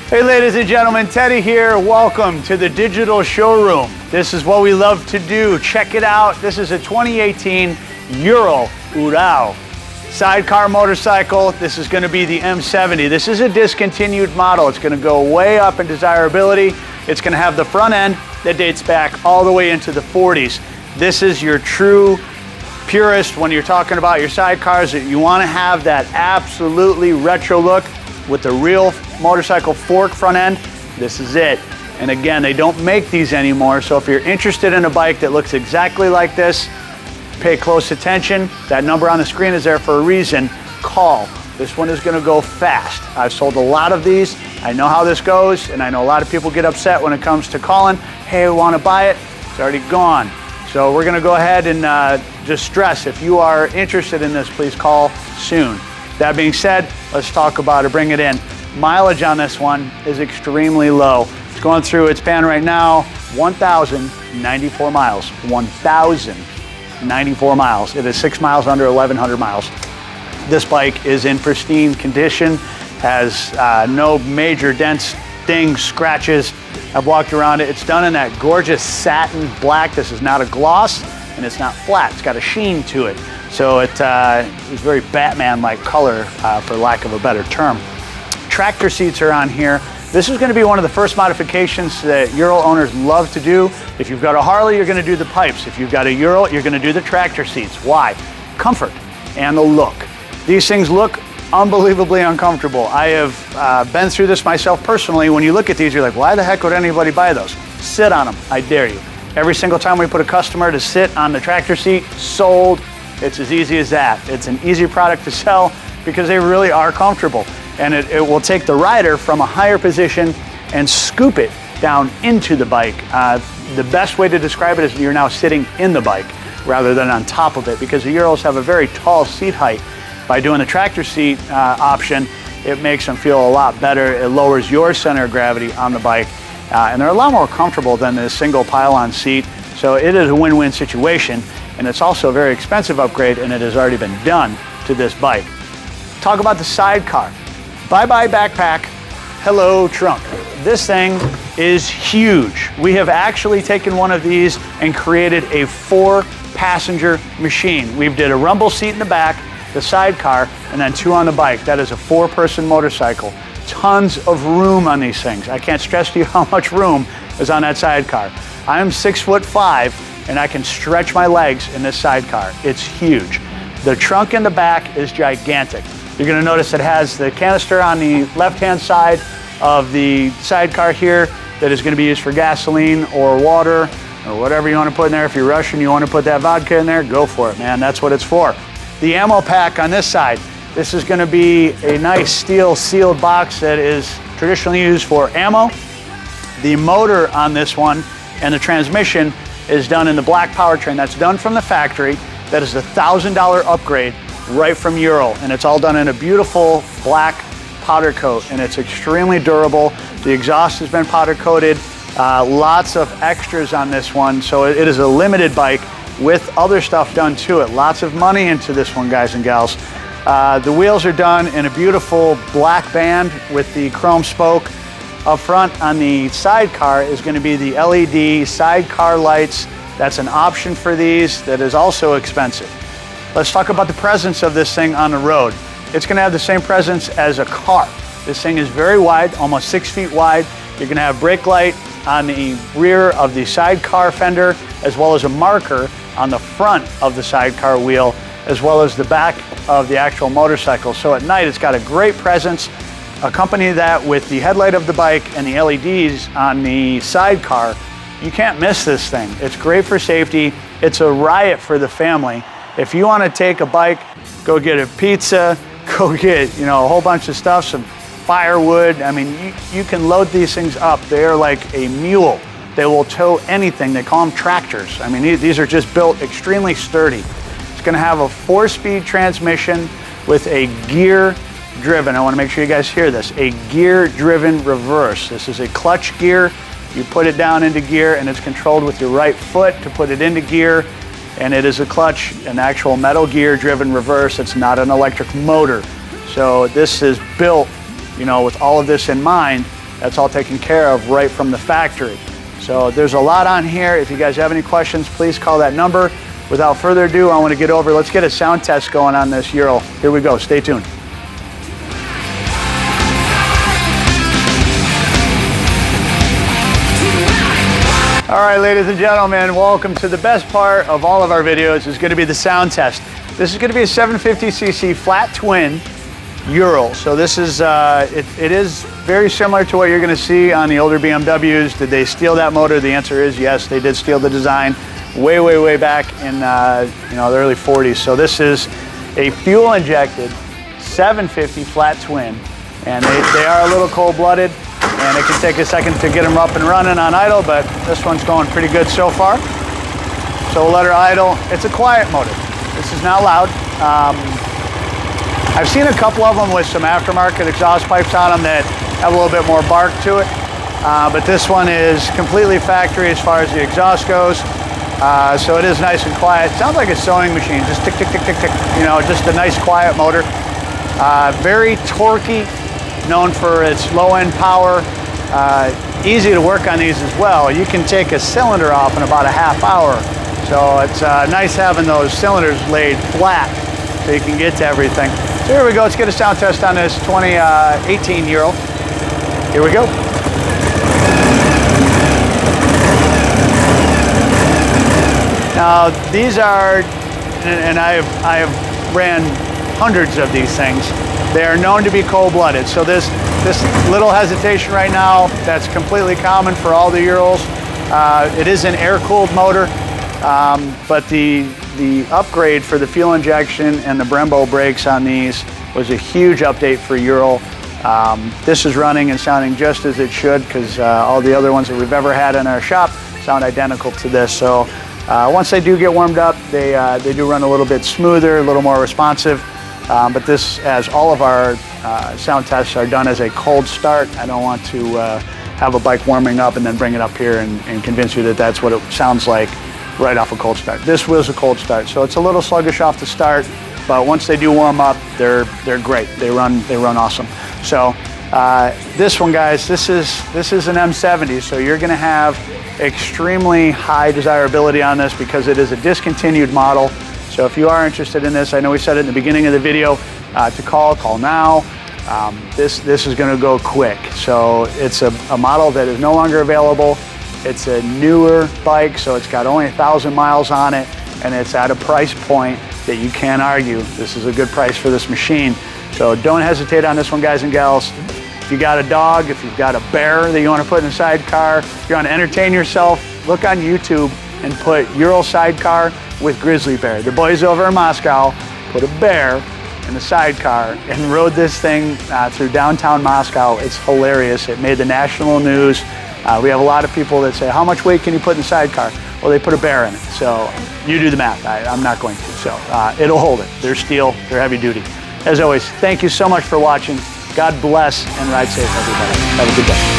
Hey ladies and gentlemen, Teddy here. Welcome to the digital showroom. This is what we love to do. Check it out. This is a 2018 Ural sidecar motorcycle. This is going to be the M70. This is a discontinued model. It's going to go way up in desirability. It's going to have the front end that dates back all the way into the 40s. This is your true purist when you're talking about your sidecars. That you want to have that absolutely retro look with the real motorcycle fork front end. This is it. And again, they don't make these anymore, so if you're interested in a bike that looks exactly like this, pay close attention. That number on the screen is there for a reason. Call. This one is going to go fast. I've sold a lot of these. I know how this goes, and I know a lot of people get upset when it comes to calling. Hey, I want to buy it. It's already gone. So we're going to go ahead and just stress, if you are interested in this, please call soon. That being said, let's talk about it, bring it in. Mileage on this one is extremely low. It's going through its pan right now, 1,094 miles. 1,094 miles. It is 6 miles under 1,100 miles. This bike is in pristine condition, has no major dents, dings, scratches. I've walked around it. It's done in that gorgeous satin black. This is not a gloss, and it's not flat. It's got a sheen to it. So it is very Batman-like color, for lack of a better term. Tractor seats are on here. This is going to be one of the first modifications that Ural owners love to do. If you've got a Harley, you're going to do the pipes. If you've got a Ural, you're going to do the tractor seats. Why? Comfort and the look. These things look unbelievably uncomfortable. I have been through this myself personally. When you look at these, you're like, why the heck would anybody buy those? Sit on them. I dare you. Every single time we put a customer to sit on the tractor seat, sold. It's as easy as that. It's an easy product to sell because they really are comfortable. And it will take the rider from a higher position and scoop it down into the bike. The best way to describe it is you're now sitting in the bike rather than on top of it, because the Urals have a very tall seat height. By doing the tractor seat option, it makes them feel a lot better. It lowers your center of gravity on the bike. And they're a lot more comfortable than the single pylon seat. So it is a win-win situation. And it's also a very expensive upgrade, and it has already been done to this bike. Talk about the sidecar. Bye-bye backpack, hello trunk. This thing is huge. We have actually taken one of these and created a 4-passenger machine. We've did a rumble seat in the back, the sidecar, and then 2 on the bike. That is a 4-person motorcycle. Tons of room on these things. I can't stress to you how much room is on that sidecar. I'm 6'5", and I can stretch my legs in this sidecar. It's huge. The trunk in the back is gigantic. You're gonna notice it has the canister on the left-hand side of the sidecar here that is gonna be used for gasoline or water or whatever you wanna put in there. If you're Russian, you wanna put that vodka in there, go for it, man. That's what it's for. The ammo pack on this side, this is gonna be a nice steel sealed box that is traditionally used for ammo. The motor on this one and the transmission is done in the black powertrain. That's done from the factory. That is a $1,000 upgrade right from Ural, and it's all done in a beautiful black powder coat, and it's extremely durable. The exhaust has been powder coated. Lots of extras on this one, so it is a limited bike with other stuff done to it. Lots of money into this one, guys and gals. The wheels are done in a beautiful black band with the chrome spoke. Up front on the sidecar is going to be the LED sidecar lights. That's an option for these that is also expensive. Let's talk about the presence of this thing on the road. It's going to have the same presence as a car. This thing is very wide, almost 6 feet wide. You're going to have brake light on the rear of the sidecar fender, as well as a marker on the front of the sidecar wheel, as well as the back of the actual motorcycle. So at night, it's got a great presence. Accompany that with the headlight of the bike and the LEDs on the sidecar. You can't miss this thing. It's great for safety. It's a riot for the family. If you want to take a bike, go get a pizza, go get, a whole bunch of stuff, some firewood. I mean, you can load these things up. They're like a mule. They will tow anything. They call them tractors. I mean, these are just built extremely sturdy. It's going to have a 4-speed transmission with a gear-driven, I want to make sure you guys hear this, a gear-driven reverse. This is a clutch gear. You put it down into gear, and it's controlled with your right foot to put it into gear. And it is a clutch, an actual metal gear driven reverse. It's not an electric motor. So this is built, with all of this in mind. That's all taken care of right from the factory. So there's a lot on here. If you guys have any questions, please call that number. Without further ado, I want to get over. Let's get a sound test going on this Ural. Here we go. Stay tuned. All right, ladies and gentlemen, welcome to the best part of all of our videos. Is going to be the sound test. This is going to be a 750cc flat twin Ural. So this is, it is very similar to what you're going to see on the older BMWs. Did they steal that motor? The answer is yes, they did steal the design way back in the early 40s. So this is a fuel-injected 750 flat twin, and they are a little cold-blooded. And it can take a second to get them up and running on idle, but this one's going pretty good so far. So we'll let her idle. It's a quiet motor. This is not loud. I've seen a couple of them with some aftermarket exhaust pipes on them that have a little bit more bark to it. But this one is completely factory as far as the exhaust goes. So it is nice and quiet. Sounds like a sewing machine, just tick, tick, tick, tick, tick. You know, just a nice quiet motor. Very torquey. Known for its low-end power, easy to work on these as well. You can take a cylinder off in about a half hour. So it's nice having those cylinders laid flat so you can get to everything. So here we go, let's get a sound test on this 2018 Ural. Here we go. Now these are, and I have ran hundreds of these things. They are known to be cold-blooded. So this little hesitation right now, that's completely common for all the Urals. It is an air-cooled motor, but the upgrade for the fuel injection and the Brembo brakes on these was a huge update for Ural. This is running and sounding just as it should, because all the other ones that we've ever had in our shop sound identical to this. So once they do get warmed up, they do run a little bit smoother, a little more responsive. But this, as all of our sound tests are done as a cold start. I don't want to have a bike warming up and then bring it up here and convince you that that's what it sounds like right off a cold start. This was a cold start, so it's a little sluggish off the start, but once they do warm up, they're great. They run awesome. So this one, guys, this is an M70, so you're going to have extremely high desirability on this because it is a discontinued model. So if you are interested in this, I know we said it in the beginning of the video, to call now. This is going to go quick. So it's a model that is no longer available. It's a newer bike, so it's got only 1,000 miles on it, and it's at a price point that you can't argue. This is a good price for this machine. So don't hesitate on this one, guys and gals. If you got a dog, if you've got a bear that you want to put in a sidecar, if you want to entertain yourself, look on YouTube and put Ural sidecar with grizzly bear. The boys over in Moscow put a bear in the sidecar and rode this thing through downtown Moscow. It's hilarious. It made the national news. We have a lot of people that say, how much weight can you put in the sidecar? Well, they put a bear in it. So you do the math. I'm not going to. So it'll hold it. They're steel. They're heavy duty. As always, thank you so much for watching. God bless and ride safe, everybody. Have a good day.